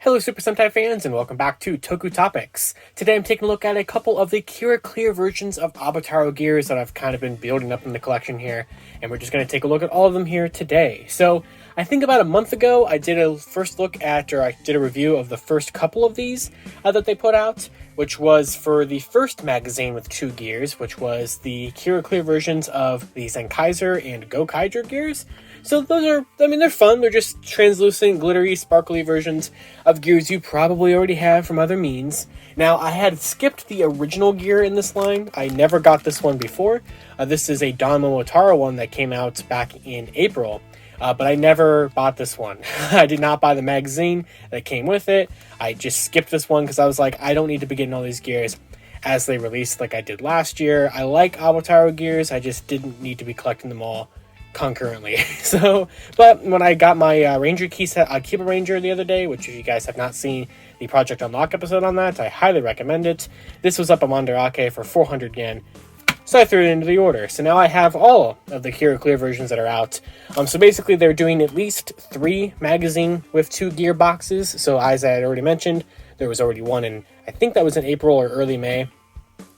Hello Super Sentai fans and welcome back to Toku Topics. Today I'm taking a look at a couple of the KiraClear versions of Avataro gears that I've kind of been building up in the collection here, and we're just going to take a look at all of them here today. So I think about a month ago I did a first look at, or I did a review of the first couple of these that they put out, which was for the first magazine with two gears, which was the KiraClear versions of the Zenkaiser and Gokaiger gears. So those are, they're fun. They're just translucent, glittery, sparkly versions of gears you probably already have from other means. Now, I had skipped the original gear in this line. I never got this one before. This is a DonMomotaro one that came out back in April. But I never bought this one. I did not buy the magazine that came with it. I just skipped this one because I was like, I don't need to be getting all these gears as they released like I did last year. I like Avataro gears. I just didn't need to be collecting them all concurrently. But when I got my Ranger key set, Akiba Ranger the other day, which if you guys have not seen the Project Unlock episode on that, I highly recommend it. This was up on Mandarake for 400 yen. So I threw it into the order. So now I have all of the KiraClear versions that are out. So basically they're doing at least 3 magazine with 2 gear boxes. So as I had already mentioned, there was already one in, I think that was in April or early May.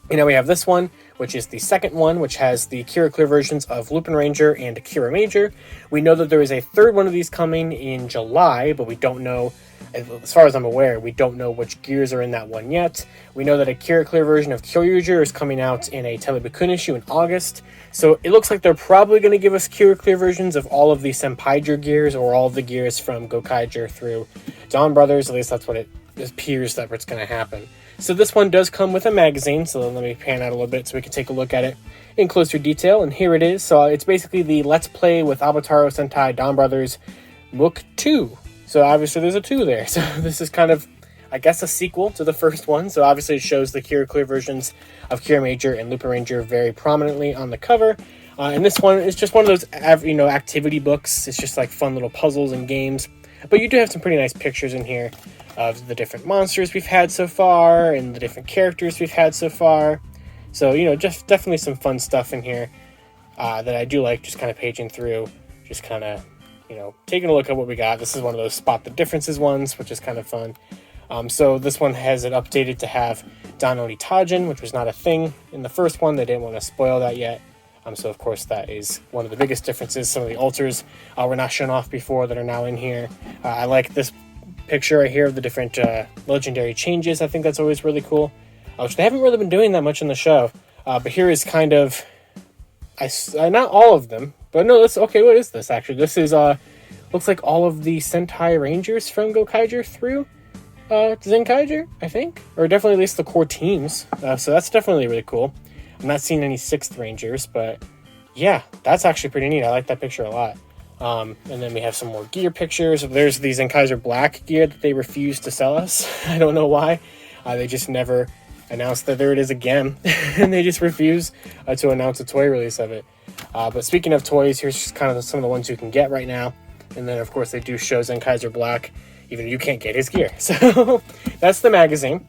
And now we have this one, which is the second one, which has the KiraClear versions of Lupinranger and Kiramager. We know that there is a third one of these coming in July, but we don't know, as far as I'm aware, we don't know which gears are in that one yet. We know that a KiraClear version of Kiramager is coming out in a Telebukun issue in August. So it looks like they're probably going to give us KiraClear versions of all of the Senpaiger gears, or all of the gears from Gokaiger through Donbrothers. At least that's what it appears that it's going to happen. So this one does come with a magazine, so let me pan out a little bit so we can take a look at it in closer detail, and here it is. So it's basically the Let's Play with Avataro Sentai Donbrothers Book 2. So obviously there's a 2 there, so this is kind of, I guess, a sequel to the first one. So obviously it shows the KiraClear versions of Kiramager and Lupinranger very prominently on the cover. And this one is just one of those activity books. It's just like fun little puzzles and games. But you do have some pretty nice pictures in here of the different monsters we've had so far and the different characters we've had so far. So, just definitely some fun stuff in here that I do like, just kind of paging through, just kind of, taking a look at what we got. This is one of those spot the differences ones, which is kind of fun. So this one has it updated to have Don Tajin, which was not a thing in the first one. They didn't want to spoil that yet. So of course that is one of the biggest differences. Some of the alters were not shown off before that are now in here. I like this picture right here of the different legendary changes. I think that's always really cool, which they haven't really been doing that much in the show. But here is kind of, not all of them, but no, this, okay, what is this actually? This is, looks like all of the Sentai Rangers from Gokaiger through Zenkaiger, I think, or definitely at least the core teams. So that's definitely really cool. I'm not seeing any 6th Rangers, but yeah, that's actually pretty neat. I like that picture a lot. And then we have some more gear pictures. There's the Zenkaiser Black gear that they refused to sell us. I don't know why. They just never announced that there it is again. And they just refuse to announce a toy release of it. But speaking of toys, here's just kind of some of the ones you can get right now. And then, of course, they do show Zenkaiser Black, even though you can't get his gear. So that's the magazine.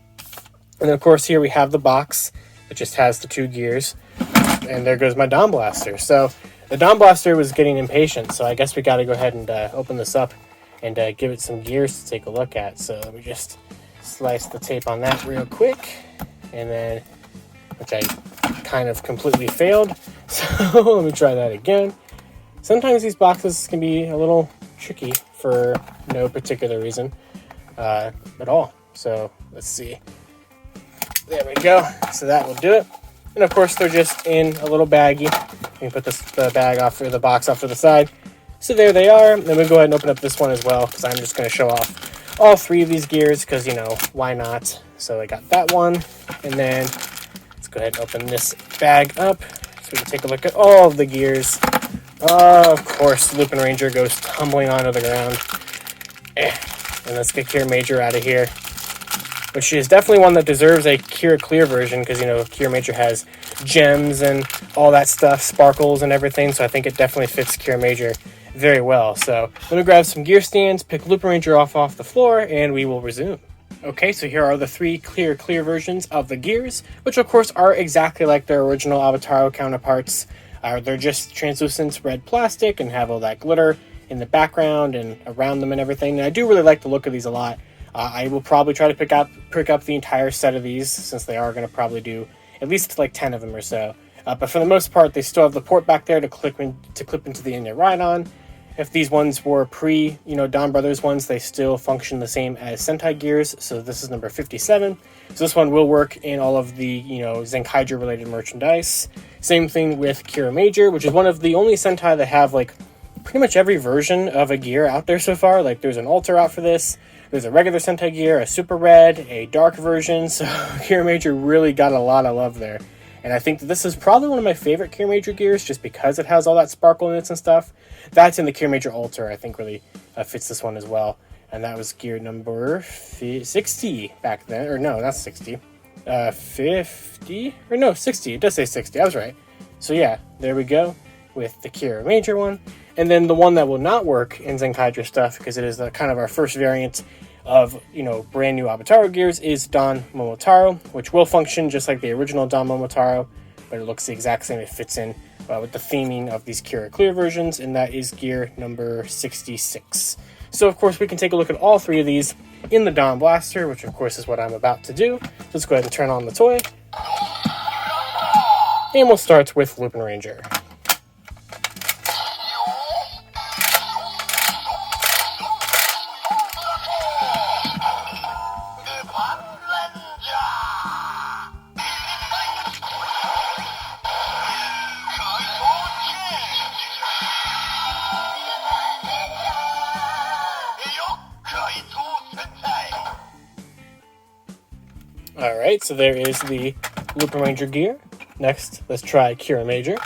And then, of course, here we have the box. It just has the 2 gears. And there goes my Don Blaster. So the Don Blaster was getting impatient, so I guess we got to go ahead and open this up and give it some gears to take a look at. So let me just slice the tape on that real quick, and then, which I kind of completely failed. So let me try that again. Sometimes these boxes can be a little tricky for no particular reason at all. So let's see. There we go. So that will do it. And of course, they're just in a little baggie. You can put the bag off, or the box off to the side. So there they are. And then we'll go ahead and open up this one as well, because I'm just going to show off all 3 of these gears, because, why not? So I got that one. And then let's go ahead and open this bag up so we can take a look at all of the gears. Of course, Lupinranger goes tumbling onto the ground. And let's get Kiramager out of here, which is definitely one that deserves a KiraClear version, because, Kiramager has gems and all that stuff, sparkles and everything, so I think it definitely fits Kiramager very well. So let me grab some gear stands, pick Lupinranger off the floor, and we will resume. Okay, so here are the 3 KiraClear versions of the gears, which of course are exactly like their original Avataro counterparts. They're just translucent red plastic and have all that glitter in the background and around them and everything. And I do really like the look of these a lot. I will probably try to pick up the entire set of these, since they are going to probably do at least like 10 of them or so. But for the most part, they still have the port back there to clip into the inner ride-on. If these ones were pre, Donbrothers ones, they still function the same as Sentai gears. So this is number 57. So this one will work in all of the, Zenkaiger related merchandise. Same thing with Kiramager, which is one of the only Sentai that have like pretty much every version of a gear out there so far. Like there's an Alter out for this. There's a regular Sentai gear, a Super Red, a Dark version. So Kiramager really got a lot of love there. And I think that this is probably one of my favorite Kiramager gears, just because it has all that sparkle in it and stuff. That's in the Kiramager Alter, I think really fits this one as well. And that was gear number 60 back then. Or no, not 60. 50? Or no, 60. It does say 60. I was right. So yeah, there we go with the Kiramager one. And then the one that will not work in Zenkaiger stuff, because it is kind of our first variant of, brand new Avataro gears, is DonMomotaro, which will function just like the original DonMomotaro, but it looks the exact same. It fits in with the theming of these KiraClear versions, and that is gear number 66. So, of course, we can take a look at all three of these in the Don Blaster, which, of course, is what I'm about to do. Let's go ahead and turn on the toy. And we'll start with Lupinranger. Alright, so there is the Lupinranger gear. Next, let's try Kiramager.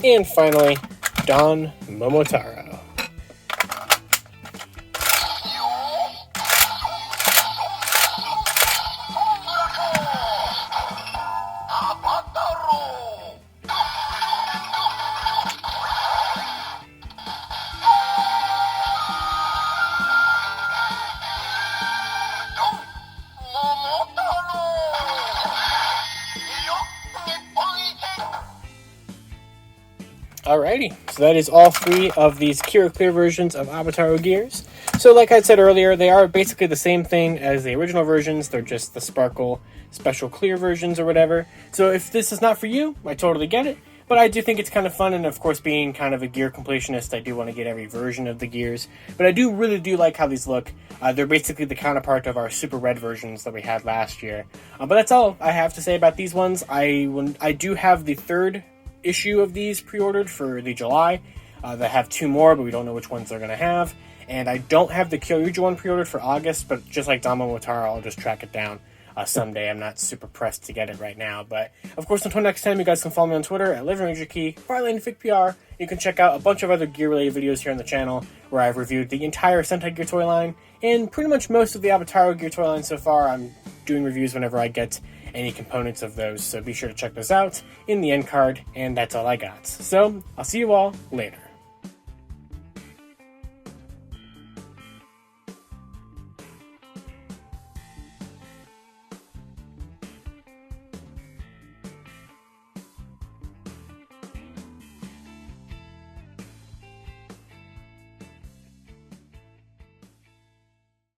And finally, DonMomotaro. Alrighty, so that is all three of these KiraClear versions of Avataro gears. So like I said earlier, they are basically the same thing as the original versions. They're just the sparkle special clear versions or whatever. So if this is not for you, I totally get it. But I do think it's kind of fun, and of course being kind of a gear completionist, I do want to get every version of the gears. But I really do like how these look. They're basically the counterpart of our Super Red versions that we had last year. But that's all I have to say about these ones. I do have the third issue of these pre-ordered for the July. They have two more, but we don't know which ones they're going to have. And I don't have the Kyoryuja one pre-ordered for August, but just like DonMomotaro, I'll just track it down someday. I'm not super pressed to get it right now. But of course, until next time, you guys can follow me on Twitter at LivingRangerKey, FarlandFigPR. You can check out a bunch of other gear-related videos here on the channel, where I've reviewed the entire Sentai gear toy line, and pretty much most of the Avataro gear toy line so far. I'm doing reviews whenever I get any components of those, so be sure to check those out in the end card, and that's all I got. So, I'll see you all later.